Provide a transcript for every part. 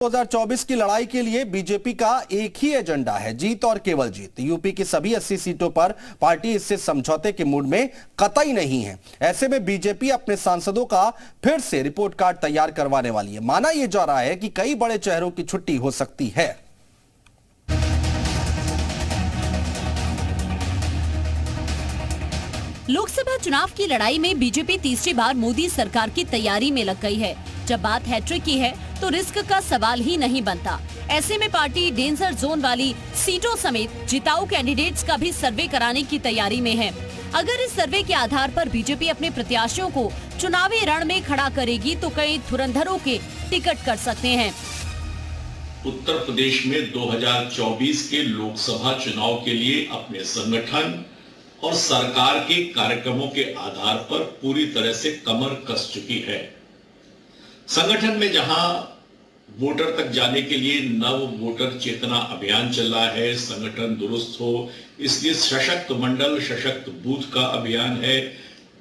2024 की लड़ाई के लिए बीजेपी का एक ही एजेंडा है, जीत और केवल जीत। यूपी की सभी 80 सीटों पर पार्टी इससे समझौते के मूड में कतई नहीं है। ऐसे में बीजेपी अपने सांसदों का फिर से रिपोर्ट कार्ड तैयार करवाने वाली है। माना यह जा रहा है कि कई बड़े चेहरों की छुट्टी हो सकती है। लोकसभा चुनाव की लड़ाई में बीजेपी तीसरी बार मोदी सरकार की तैयारी में लग गई है। जब बात हैट्रिक की है तो रिस्क का सवाल ही नहीं बनता। ऐसे में पार्टी डेंजर जोन वाली सीटों समेत जिताऊ कैंडिडेट्स का भी सर्वे कराने की तैयारी में है। अगर इस सर्वे के आधार पर बीजेपी अपने प्रत्याशियों को चुनावी रण में खड़ा करेगी तो कई धुरंधरों के टिकट कट सकते हैं। उत्तर प्रदेश में 2024 के लोकसभा चुनाव के लिए अपने संगठन और सरकार के कार्यक्रमों के आधार पर पूरी तरह से कमर कस चुकी है। संगठन में जहां वोटर तक जाने के लिए नव वोटर चेतना अभियान चल रहा है, संगठन दुरुस्त हो इसलिए सशक्त मंडल सशक्त बूथ का अभियान है।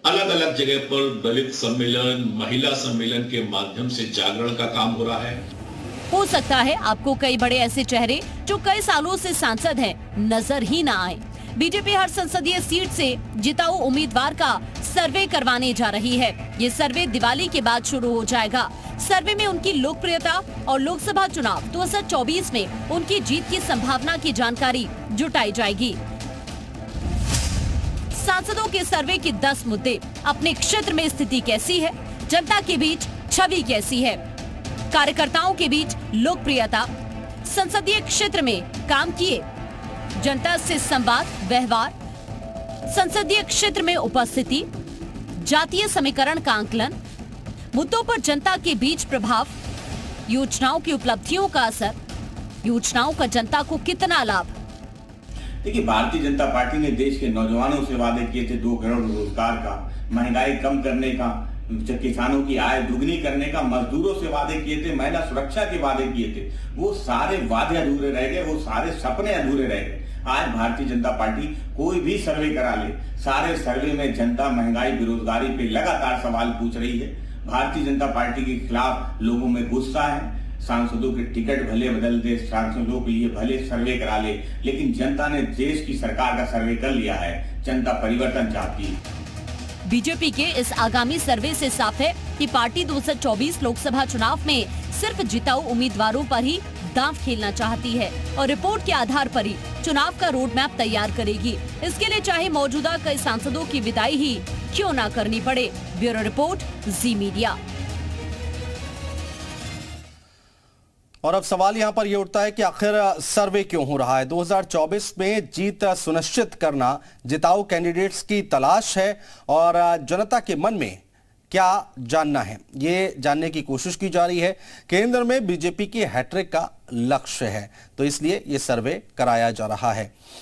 अलग अलग जगह पर दलित सम्मेलन, महिला सम्मेलन के माध्यम से जागरण का काम हो रहा है। हो सकता है आपको कई बड़े ऐसे चेहरे जो कई सालों से सांसद हैं नजर ही ना आए। बीजेपी हर संसदीय सीट से जिताऊ उम्मीदवार का सर्वे करवाने जा रही है। ये सर्वे दिवाली के बाद शुरू हो जाएगा। सर्वे में उनकी लोकप्रियता और लोकसभा चुनाव 2024 में उनकी जीत की संभावना की जानकारी जुटाई जाएगी। सांसदों के सर्वे के 10 मुद्दे। अपने क्षेत्र में स्थिति कैसी है, जनता के बीच छवि कैसी है, कार्यकर्ताओं के बीच लोकप्रियता, संसदीय क्षेत्र में काम किए, जनता से संवाद व्यवहार, संसदीय क्षेत्र में उपस्थिति, जातीय समीकरण का आंकलन, मुद्दों पर जनता के बीच प्रभाव, योजनाओं की उपलब्धियों का असर, योजनाओं का जनता को कितना लाभ। देखिए, भारतीय जनता पार्टी ने देश के नौजवानों से वादे किए थे 2 करोड़ रोजगार का, महंगाई कम करने का, किसानों की आय दुगनी करने का, मजदूरों से वादे किए थे, महिला सुरक्षा के वादे किए थे। वो सारे वादे अधूरे रह गए, वो सारे सपने अधूरे रह गए। आज भारतीय जनता पार्टी कोई भी सर्वे करा ले, सारे सर्वे में जनता महंगाई बेरोजगारी पे लगातार सवाल पूछ रही है। भारतीय जनता पार्टी के खिलाफ लोगों में गुस्सा है। सांसदों के टिकट भले बदल दे, सांसदों के लिए भले सर्वे करा ले, लेकिन जनता ने देश की सरकार का सर्वे कर लिया है। जनता परिवर्तन चाहती है। बीजेपी के इस आगामी सर्वे से साफ है कि पार्टी 2024 लोकसभा चुनाव में सिर्फ जिताऊ उम्मीदवारों पर ही दांव खेलना चाहती है और रिपोर्ट के आधार पर ही चुनाव का रोड मैप तैयार करेगी। इसके लिए चाहे मौजूदा कई सांसदों की विदाई ही क्यों ना करनी पड़े। ब्यूरो रिपोर्ट, जी मीडिया। और अब सवाल यहां पर यह उठता है कि आखिर सर्वे क्यों हो रहा है। 2024 में जीत सुनिश्चित करना जिताऊ कैंडिडेट्स की तलाश है और जनता के मन में क्या जानना है, ये जानने की कोशिश की जा रही है। केंद्र में बीजेपी की हैट्रिक का लक्ष्य है, तो इसलिए ये सर्वे कराया जा रहा है।